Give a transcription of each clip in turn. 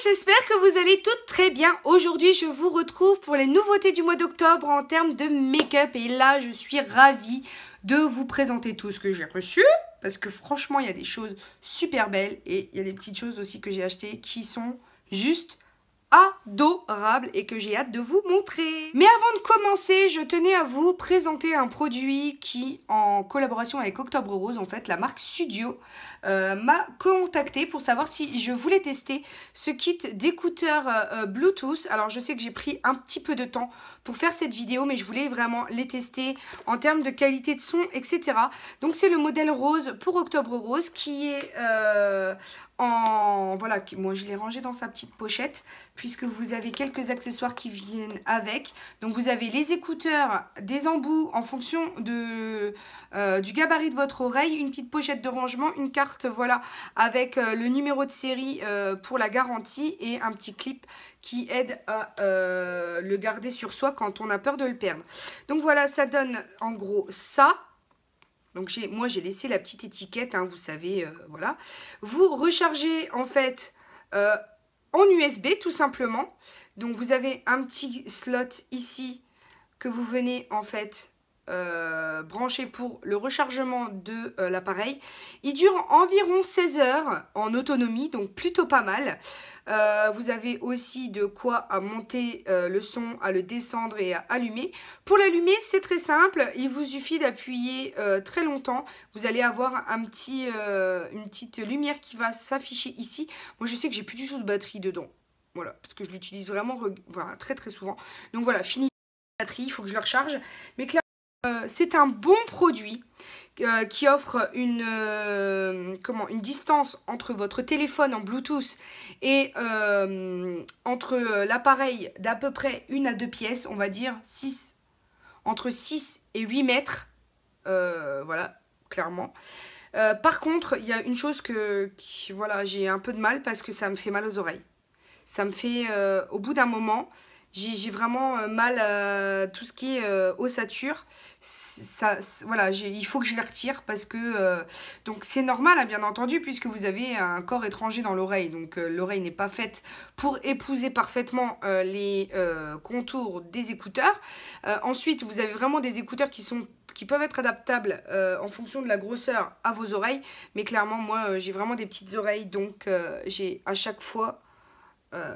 j'espère que vous allez toutes très bien. Aujourd'hui, je vous retrouve pour les nouveautés du mois d'octobre en termes de make-up. Et là, je suis ravie de vous présenter tout ce que j'ai reçu. Parce que franchement, il y a des choses super belles. Et il y a des petites choses aussi que j'ai achetées qui sont juste adorable et que j'ai hâte de vous montrer. Mais avant de commencer, je tenais à vous présenter un produit qui, en collaboration avec Octobre Rose, en fait, la marque Studio, m'a contacté pour savoir si je voulais tester ce kit d'écouteurs Bluetooth. Alors, je sais que j'ai pris un petit peu de temps pour faire cette vidéo, mais je voulais vraiment les tester en termes de qualité de son, etc. Donc, c'est le modèle rose pour Octobre Rose qui est voilà, moi je l'ai rangé dans sa petite pochette puisque vous avez quelques accessoires qui viennent avec. Donc vous avez les écouteurs, des embouts en fonction du gabarit de votre oreille, une petite pochette de rangement, une carte voilà avec le numéro de série pour la garantie et un petit clip qui aide à le garder sur soi quand on a peur de le perdre. Donc voilà, ça donne en gros ça. Donc moi j'ai laissé la petite étiquette, hein, vous savez, voilà. Vous rechargez en fait en USB tout simplement. Donc vous avez un petit slot ici que vous venez en fait brancher pour le rechargement de l'appareil. Il dure environ 16 heures en autonomie, donc plutôt pas mal. Vous avez aussi de quoi à monter le son, à le descendre et à allumer. Pour l'allumer, c'est très simple. Il vous suffit d'appuyer très longtemps. Vous allez avoir une petite lumière qui va s'afficher ici. Moi, je sais que j'ai plus du tout de batterie dedans. Voilà, parce que je l'utilise vraiment très très souvent. Donc voilà, fini la batterie, il faut que je le recharge. Mais clairement, c'est un bon produit qui offre une distance entre votre téléphone en Bluetooth et entre l'appareil d'à peu près 1 à 2 pièces, on va dire entre 6 et 8 mètres. Voilà, clairement. Par contre, il y a une chose voilà, j'ai un peu de mal parce que ça me fait mal aux oreilles. Ça me fait, au bout d'un moment, j'ai vraiment mal à tout ce qui est ossature. Voilà, il faut que je les retire parce que... donc c'est normal, hein, bien entendu, puisque vous avez un corps étranger dans l'oreille. Donc l'oreille n'est pas faite pour épouser parfaitement les contours des écouteurs. Ensuite, vous avez vraiment des écouteurs qui peuvent être adaptables en fonction de la grosseur à vos oreilles. Mais clairement, moi, j'ai vraiment des petites oreilles. Donc j'ai à chaque fois...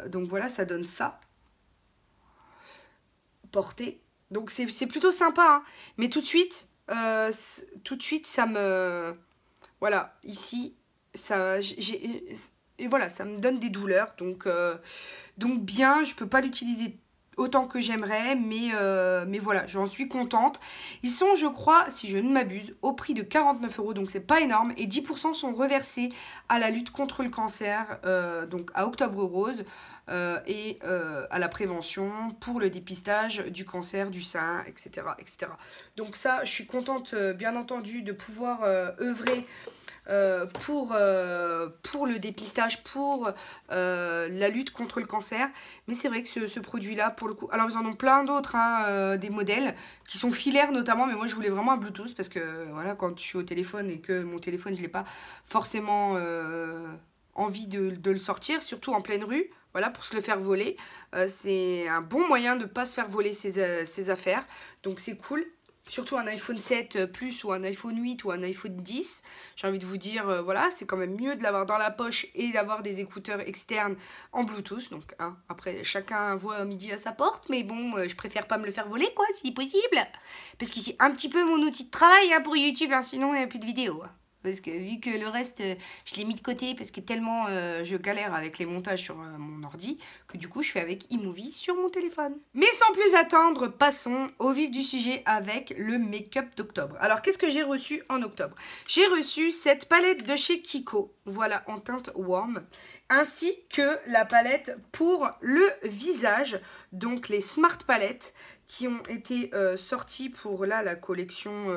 donc voilà, ça donne ça. Porté. Donc c'est plutôt sympa, hein. Mais tout de suite, ça me... Voilà, ici, et voilà, ça me donne des douleurs. Donc bien, je peux pas l'utiliser autant que j'aimerais, mais voilà, j'en suis contente. Ils sont, je crois, si je ne m'abuse, au prix de 49 €, donc c'est pas énorme. Et 10% sont reversés à la lutte contre le cancer, donc à Octobre Rose. Et à la prévention pour le dépistage du cancer du sein, etc., etc. Donc ça, je suis contente, bien entendu, de pouvoir œuvrer pour le dépistage, pour la lutte contre le cancer. Mais c'est vrai que ce produit-là, pour le coup... Alors, ils en ont plein d'autres, hein, des modèles qui sont filaires notamment. Mais moi, je voulais vraiment un Bluetooth parce que, voilà, quand je suis au téléphone et que mon téléphone, je ne l'ai pas forcément envie de le sortir, surtout en pleine rue. Voilà, pour se le faire voler. C'est un bon moyen de ne pas se faire voler ses affaires. Donc, c'est cool. Surtout un iPhone 7 Plus ou un iPhone 8 ou un iPhone 10. J'ai envie de vous dire, voilà, c'est quand même mieux de l'avoir dans la poche et d'avoir des écouteurs externes en Bluetooth. Donc, hein, après, chacun voit midi à sa porte. Mais bon, je préfère pas me le faire voler, quoi, si possible. Parce que c'est un petit peu mon outil de travail, hein, pour YouTube. Hein, sinon, il n'y a plus de vidéos. Parce que vu que le reste, je l'ai mis de côté parce que tellement je galère avec les montages sur mon ordi que du coup, je fais avec iMovie sur mon téléphone. Mais sans plus attendre, passons au vif du sujet avec le make-up d'octobre. Alors, qu'est-ce que j'ai reçu en octobre? J'ai reçu cette palette de chez Kiko, voilà, en teinte warm, ainsi que la palette pour le visage, donc les Smart Palettes, qui ont été sortis pour là la collection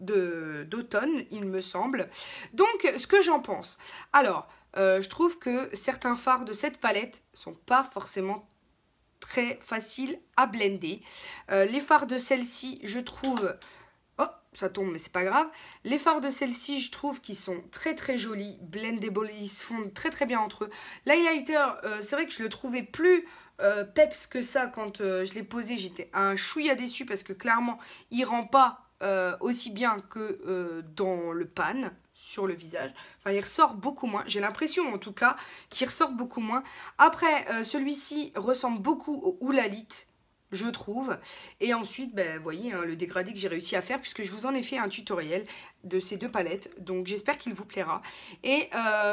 d'automne, il me semble. Donc, ce que j'en pense. Alors, je trouve que certains fards de cette palette sont pas forcément très faciles à blender. Les fards de celle-ci, je trouve... Oh, ça tombe mais c'est pas grave. Les fards de celle-ci je trouve qu'ils sont très très jolis, blendable, ils se fondent très très bien entre eux. L'highlighter c'est vrai que je le trouvais plus peps que ça quand je l'ai posé, j'étais un chouïa déçu parce que clairement il rend pas aussi bien que dans le pan sur le visage. Enfin il ressort beaucoup moins, j'ai l'impression en tout cas qu'il ressort beaucoup moins. Après celui-ci ressemble beaucoup au Oulalit, je trouve. Et ensuite, ben, vous voyez hein, le dégradé que j'ai réussi à faire puisque je vous en ai fait un tutoriel de ces deux palettes. Donc j'espère qu'il vous plaira. Et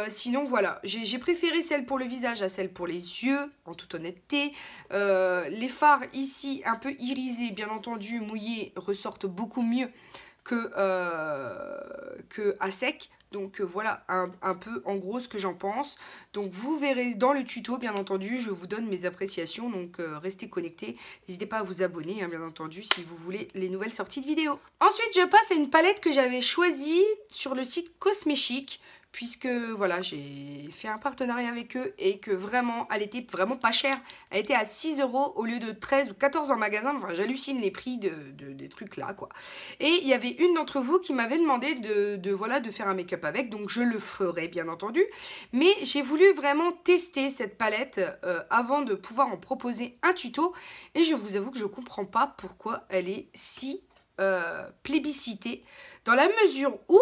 sinon, voilà, j'ai préféré celle pour le visage à celle pour les yeux, en toute honnêteté. Les fards ici, un peu irisés, bien entendu, mouillés, ressortent beaucoup mieux que à sec. Donc voilà un peu en gros ce que j'en pense. Donc vous verrez dans le tuto bien entendu, je vous donne mes appréciations. Donc restez connectés. N'hésitez pas à vous abonner hein, bien entendu si vous voulez les nouvelles sorties de vidéos. Ensuite je passe à une palette que j'avais choisie sur le site Cosmechic. Puisque voilà j'ai fait un partenariat avec eux et que vraiment elle était vraiment pas chère. Elle était à 6 € au lieu de 13 ou 14 en magasin. Enfin j'hallucine les prix des trucs là quoi. Et il y avait une d'entre vous qui m'avait demandé de faire un make-up avec. Donc je le ferai bien entendu. Mais j'ai voulu vraiment tester cette palette avant de pouvoir en proposer un tuto. Et je vous avoue que je comprends pas pourquoi elle est si plébiscitée. Dans la mesure où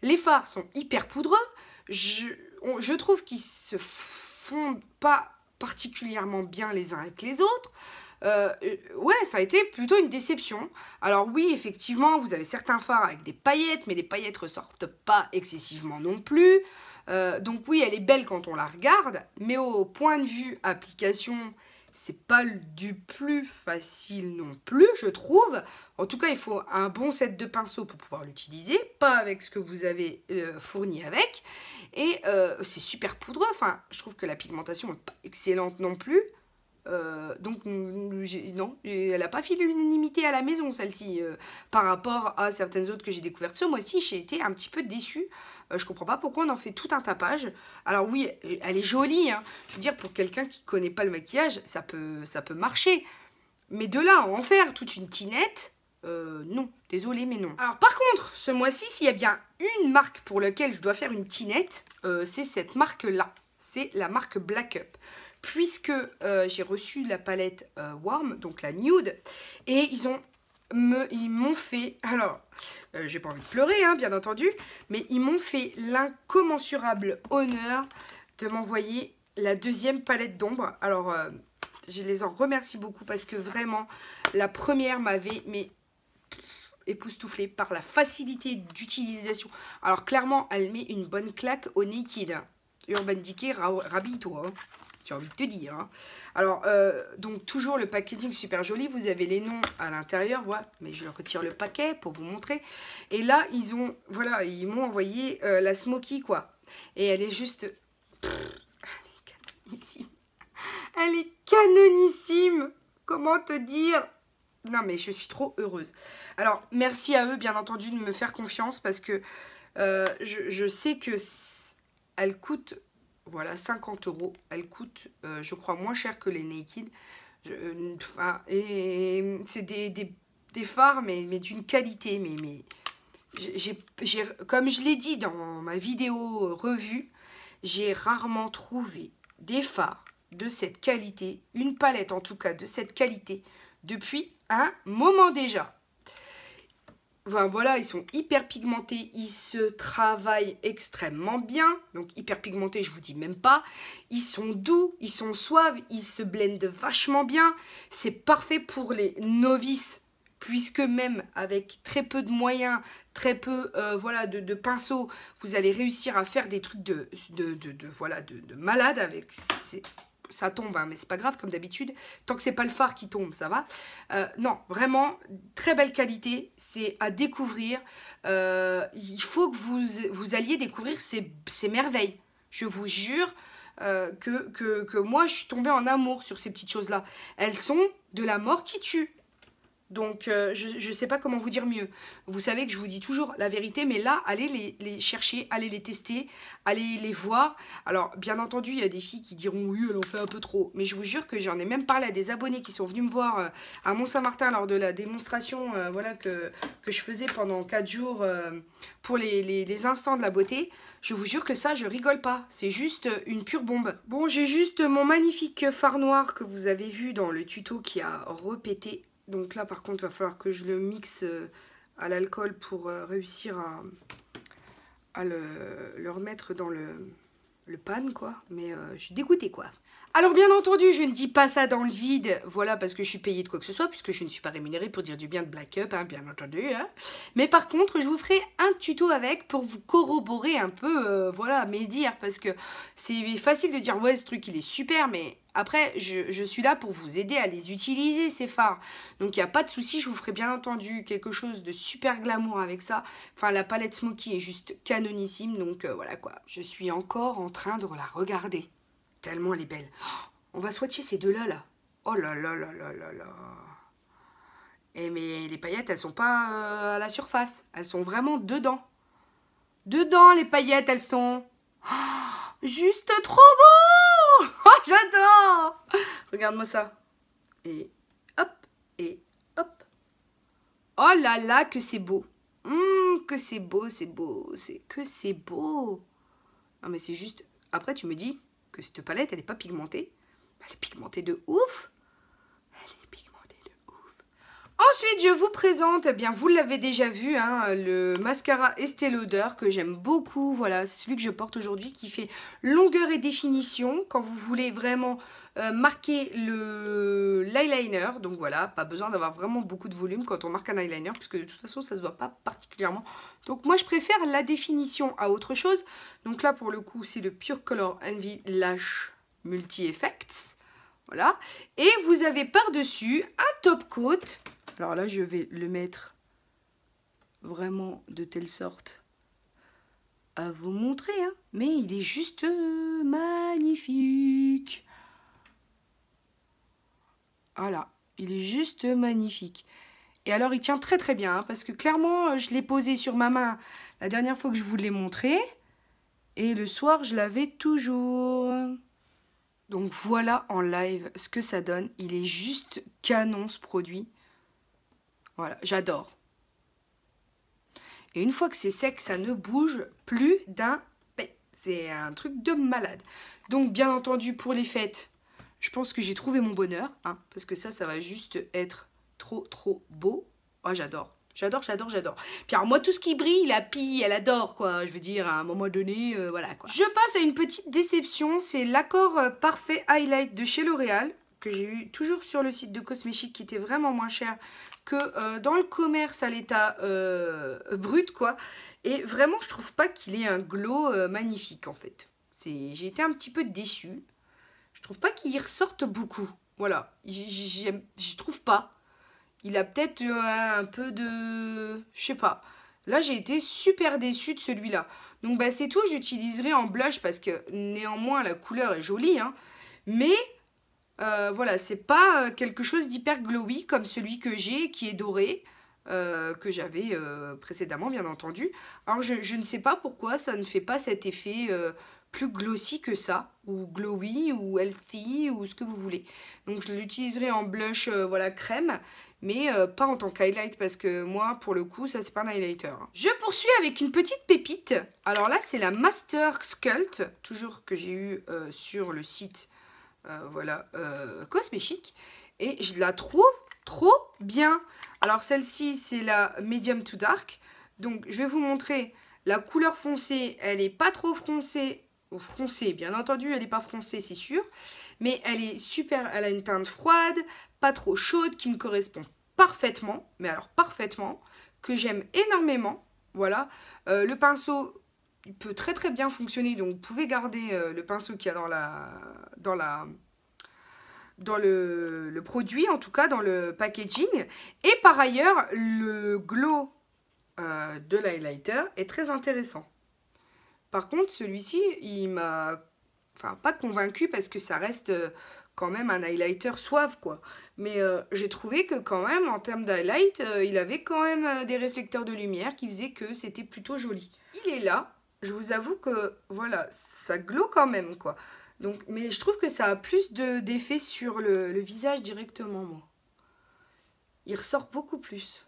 les fards sont hyper poudreux, je trouve qu'ils se fondent pas particulièrement bien les uns avec les autres. Ouais, ça a été plutôt une déception. Alors oui, effectivement, vous avez certains fards avec des paillettes, mais les paillettes ressortent pas excessivement non plus. Donc oui, elle est belle quand on la regarde, mais au point de vue application, c'est pas du plus facile non plus, je trouve. En tout cas, il faut un bon set de pinceaux pour pouvoir l'utiliser, pas avec ce que vous avez fourni avec. Et c'est super poudreux, enfin, je trouve que la pigmentation n'est pas excellente non plus. Donc non, elle n'a pas fait l'unanimité à la maison celle-ci par rapport à certaines autres que j'ai découvertes ce mois-ci. J'ai été un petit peu déçue. Je comprends pas pourquoi on en fait tout un tapage. Alors oui, elle est jolie, hein. Je veux dire, pour quelqu'un qui connaît pas le maquillage, ça peut marcher. Mais de là à en faire toute une tinette, non, désolé mais non. Alors par contre, ce mois-ci, s'il y a bien une marque pour laquelle je dois faire une tinette, c'est cette marque-là. C'est la marque Black Up. Puisque j'ai reçu la palette Warm, donc la Nude, et ils m'ont fait, alors j'ai pas envie de pleurer hein, bien entendu, mais ils m'ont fait l'incommensurable honneur de m'envoyer la deuxième palette d'ombre. Alors je les en remercie beaucoup parce que vraiment la première m'avait époustouflée par la facilité d'utilisation. Alors clairement elle met une bonne claque au Naked. Urban Decay, rhabille-toi hein. J'ai envie de te dire. Hein. Alors, donc toujours le packaging super joli. Vous avez les noms à l'intérieur. Voilà. Mais je retire le paquet pour vous montrer. Et là, ils m'ont envoyé la Smoky, quoi. Et elle est juste... elle est canonissime. Elle est canonissime. Comment te dire? Non, mais je suis trop heureuse. Alors, merci à eux, bien entendu, de me faire confiance. Parce que je sais que elle coûte... Voilà, 50 €. Elle coûte, je crois, moins cher que les Naked. Et c'est des fards, mais d'une qualité. Mais comme je l'ai dit dans ma vidéo revue, j'ai rarement trouvé des fards de cette qualité, une palette en tout cas de cette qualité, depuis un moment déjà. Enfin, voilà, ils sont hyper pigmentés, ils se travaillent extrêmement bien. Donc hyper pigmentés, je vous dis même pas. Ils sont doux, ils sont suaves, ils se blendent vachement bien. C'est parfait pour les novices, puisque même avec très peu de moyens, très peu voilà, de pinceaux, vous allez réussir à faire des trucs de malade avec ces... Ça tombe, hein, mais c'est pas grave comme d'habitude. Tant que c'est pas le fard qui tombe, ça va. Non, vraiment, très belle qualité. C'est à découvrir. Il faut que vous alliez découvrir ces merveilles. Je vous jure que moi, je suis tombée en amour sur ces petites choses-là. Elles sont de la mort qui tue. Donc, je sais pas comment vous dire mieux. Vous savez que je vous dis toujours la vérité, mais là, allez les chercher, allez les tester, allez les voir. Alors, bien entendu, il y a des filles qui diront oui, elle en fait un peu trop. Mais je vous jure que j'en ai même parlé à des abonnés qui sont venus me voir à Mont-Saint-Martin lors de la démonstration voilà, que je faisais pendant 4 jours pour les instants de la beauté. Je vous jure que ça, je rigole pas. C'est juste une pure bombe. Bon, j'ai juste mon magnifique fard noir que vous avez vu dans le tuto qui a repété. Donc là, par contre, il va falloir que je le mixe à l'alcool pour réussir à le remettre dans le pan, quoi. Mais je suis dégoûtée, quoi. Alors, bien entendu, je ne dis pas ça dans le vide, voilà, parce que je suis payée de quoi que ce soit, puisque je ne suis pas rémunérée pour dire du bien de Black Up, hein, bien entendu. Hein. Mais par contre, je vous ferai un tuto avec pour vous corroborer un peu, voilà, mes dires, parce que c'est facile de dire, ouais, ce truc, il est super, mais... Après, je suis là pour vous aider à les utiliser, ces fards. Donc, il n'y a pas de souci, je vous ferai bien entendu quelque chose de super glamour avec ça. Enfin, la palette Smoky est juste canonissime, donc voilà quoi. Je suis encore en train de la regarder. Tellement elle est belle. Oh, on va swatcher ces deux-là, là. Oh là là là là là là. Et mais les paillettes, elles sont pas à la surface. Elles sont vraiment dedans. Dedans, les paillettes, elles sont... Oh, juste trop beau. Oh, j'adore. Regarde-moi ça. Et hop, et hop. Oh là là, que c'est beau. Que c'est beau, c'est beau. C'est beau. Non, mais c'est juste... Après, tu me dis que cette palette, elle n'est pas pigmentée. Elle est pigmentée de ouf. Elle est pigmentée de ouf. Ensuite, je vous présente, eh bien, vous l'avez déjà vu, hein, le mascara Estée Lauder que j'aime beaucoup. Voilà, c'est celui que je porte aujourd'hui qui fait longueur et définition quand vous voulez vraiment marquer l'eyeliner. Donc voilà, pas besoin d'avoir vraiment beaucoup de volume quand on marque un eyeliner puisque de toute façon, ça se voit pas particulièrement. Donc moi, je préfère la définition à autre chose. Donc là, pour le coup, c'est le Pure Color Envy Lash Multi Effects. Voilà. Et vous avez par-dessus un top coat. Alors là, je vais le mettre vraiment de telle sorte à vous montrer. Hein. Mais il est juste magnifique. Voilà, il est juste magnifique. Et alors, il tient très très bien. Hein, parce que clairement, je l'ai posé sur ma main la dernière fois que je vous l'ai montré. Et le soir, je l'avais toujours. Donc voilà en live ce que ça donne. Il est juste canon ce produit. Voilà, j'adore. Et une fois que c'est sec, ça ne bouge plus d'un pet. C'est un truc de malade. Donc, bien entendu, pour les fêtes, je pense que j'ai trouvé mon bonheur. Hein, parce que ça va juste être trop, trop beau. Oh, j'adore. J'adore, j'adore, j'adore. Puis alors, moi, tout ce qui brille, la pille, elle adore, quoi. Je veux dire, à un moment donné, voilà, quoi. Je passe à une petite déception. C'est l'accord parfait highlight de chez L'Oréal, que j'ai eu toujours sur le site de Cosméchic, qui était vraiment moins cher que dans le commerce à l'état brut, quoi. Et vraiment, je trouve pas qu'il ait un glow magnifique, en fait. J'ai été un petit peu déçue. Je trouve pas qu'il y ressorte beaucoup. Voilà, j'y trouve pas. Il a peut-être un peu de... Je sais pas. Là, j'ai été super déçue de celui-là. Donc, bah, c'est tout. J'utiliserai en blush parce que, néanmoins, la couleur est jolie, hein. Mais... voilà, c'est pas quelque chose d'hyper glowy comme celui que j'ai qui est doré, que j'avais précédemment bien entendu. Alors je ne sais pas pourquoi ça ne fait pas cet effet plus glossy que ça, ou glowy, ou healthy, ou ce que vous voulez. Donc je l'utiliserai en blush voilà, crème, mais pas en tant qu'highlight parce que moi pour le coup ça c'est pas un highlighter. Je poursuis avec une petite pépite. Alors là c'est la Master Sculpt, toujours que j'ai eu sur le site voilà, Cosméchic. Et je la trouve trop bien. Alors celle-ci, c'est la Medium to Dark. Donc je vais vous montrer la couleur foncée. Elle n'est pas trop foncée. Foncée, bien entendu, elle n'est pas foncée, c'est sûr. Mais elle est super, elle a une teinte froide, pas trop chaude, qui me correspond parfaitement. Mais alors parfaitement, que j'aime énormément. Voilà. Le pinceau... il peut très très bien fonctionner, donc vous pouvez garder le pinceau qu'il y a dans le produit, en tout cas dans le packaging. Et par ailleurs, le glow de l'highlighter est très intéressant. Par contre, celui-ci, il m'a enfin pas convaincue parce que ça reste quand même un highlighter suave quoi. Mais j'ai trouvé que quand même en termes d'highlight, il avait quand même des réflecteurs de lumière qui faisaient que c'était plutôt joli. Il est là, je vous avoue que voilà, ça glow quand même quoi. Donc, mais je trouve que ça a plus d'effet sur le visage directement moi. Il ressort beaucoup plus.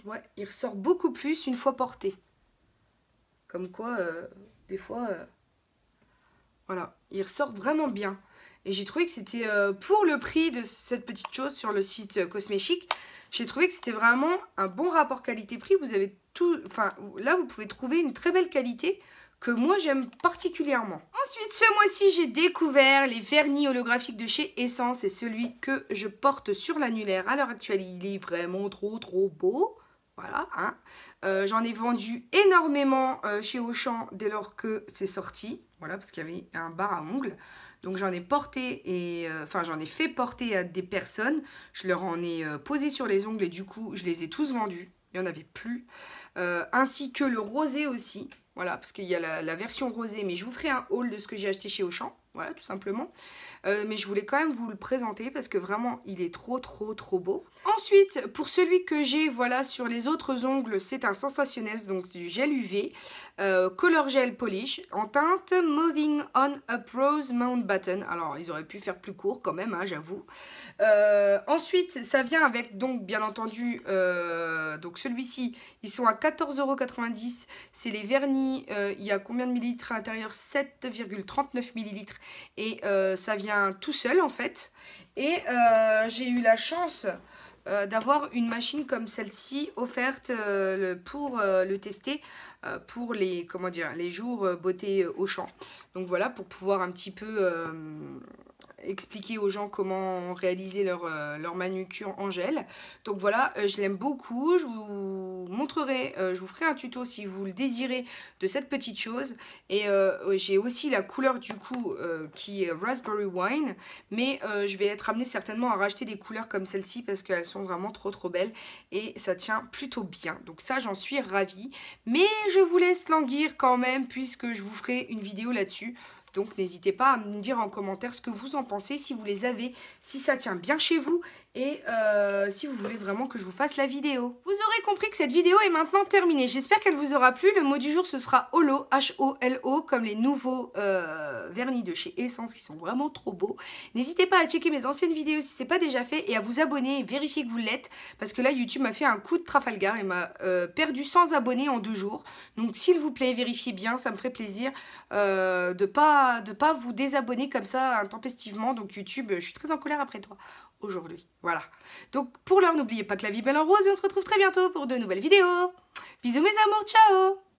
Ouais, il ressort beaucoup plus une fois porté. Comme quoi, des fois, voilà, il ressort vraiment bien. Et j'ai trouvé que c'était, pour le prix de cette petite chose sur le site Cosméchic, j'ai trouvé que c'était vraiment un bon rapport qualité-prix. Vous avez tout, enfin, là, vous pouvez trouver une très belle qualité que moi, j'aime particulièrement. Ensuite, ce mois-ci, j'ai découvert les vernis holographiques de chez Essence. C'est celui que je porte sur l'annulaire à l'heure actuelle. Il est vraiment trop beau. Voilà, hein. J'en ai vendu énormément chez Auchan dès lors que c'est sorti. Voilà, parce qu'il y avait un bar à ongles. Donc j'en ai porté et enfin j'en ai fait porter à des personnes. Je leur en ai posé sur les ongles et du coup je les ai tous vendus. Il n'y en avait plus. Ainsi que le rosé aussi. Voilà, parce qu'il y a la version rosée. Mais je vous ferai un haul de ce que j'ai acheté chez Auchan. Voilà, tout simplement. Mais je voulais quand même vous le présenter parce que vraiment, il est trop beau. Ensuite, pour celui que j'ai, voilà, sur les autres ongles, c'est un Sensationnels, donc c'est du gel UV, Color Gel Polish, en teinte Moving On Up Rose Mount Button. Alors, ils auraient pu faire plus court quand même, hein, j'avoue. Ensuite, ça vient avec, donc, bien entendu, donc celui-ci, ils sont à 14,90 €. C'est les vernis, il y a combien de millilitres à l'intérieur? 7,39 millilitres. Et ça vient tout seul en fait. Et j'ai eu la chance d'avoir une machine comme celle-ci offerte pour le tester pour les, comment dire, les jours beauté Auchan. Donc voilà, pour pouvoir un petit peu expliquer aux gens comment réaliser leur manucure en gel. Donc voilà, je l'aime beaucoup. Je vous montrerai, je vous ferai un tuto si vous le désirez de cette petite chose. Et j'ai aussi la couleur du coup qui est Raspberry Wine. Mais je vais être amenée certainement à racheter des couleurs comme celle-ci parce qu'elles sont vraiment trop belles. Et ça tient plutôt bien. Donc ça, j'en suis ravie. Mais je vous laisse languir quand même puisque je vous ferai une vidéo là-dessus. Donc n'hésitez pas à me dire en commentaire ce que vous en pensez, si vous les avez, si ça tient bien chez vous et si vous voulez vraiment que je vous fasse la vidéo. Vous aurez compris que cette vidéo est maintenant terminée. J'espère qu'elle vous aura plu. Le mot du jour ce sera Holo, H-O-L-O, comme les nouveaux vernis de chez Essence qui sont vraiment trop beaux. N'hésitez pas à checker mes anciennes vidéos si ce n'est pas déjà fait et à vous abonner et vérifier que vous l'êtes parce que là YouTube m'a fait un coup de Trafalgar et m'a perdu 100 abonnés en 2 jours. Donc s'il vous plaît, vérifiez bien, ça me ferait plaisir de pas vous désabonner comme ça intempestivement. Donc YouTube, je suis très en colère après toi aujourd'hui. Voilà. Donc pour l'heure, n'oubliez pas que la vie est belle en rose et on se retrouve très bientôt pour de nouvelles vidéos. Bisous mes amours, ciao!